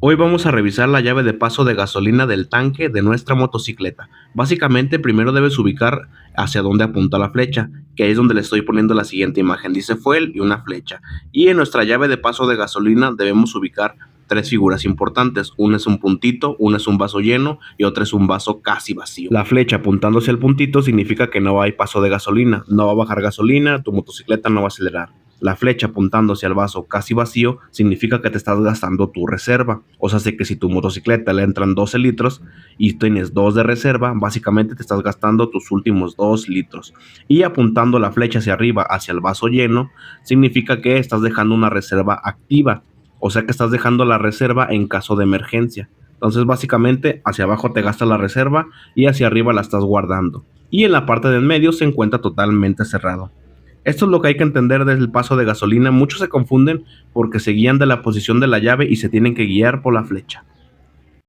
Hoy vamos a revisar la llave de paso de gasolina del tanque de nuestra motocicleta. Básicamente, primero debes ubicar hacia dónde apunta la flecha, que es donde le estoy poniendo la siguiente imagen. Dice fuel y una flecha. Y en nuestra llave de paso de gasolina debemos ubicar tres figuras importantes. Una es un puntito, una es un vaso lleno y otra es un vaso casi vacío. La flecha apuntando hacia el puntito significa que no hay paso de gasolina, no va a bajar gasolina, tu motocicleta no va a acelerar. La flecha apuntando hacia el vaso casi vacío significa que te estás gastando tu reserva. O sea, sé que si tu motocicleta le entran 12 litros y tienes 2 de reserva, básicamente te estás gastando tus últimos 2 litros. Y apuntando la flecha hacia arriba, hacia el vaso lleno, significa que estás dejando una reserva activa. O sea que estás dejando la reserva en caso de emergencia. Entonces, básicamente, hacia abajo te gastas la reserva y hacia arriba la estás guardando. Y en la parte del medio se encuentra totalmente cerrado. Esto es lo que hay que entender desde el paso de gasolina. Muchos se confunden porque se guían de la posición de la llave y se tienen que guiar por la flecha.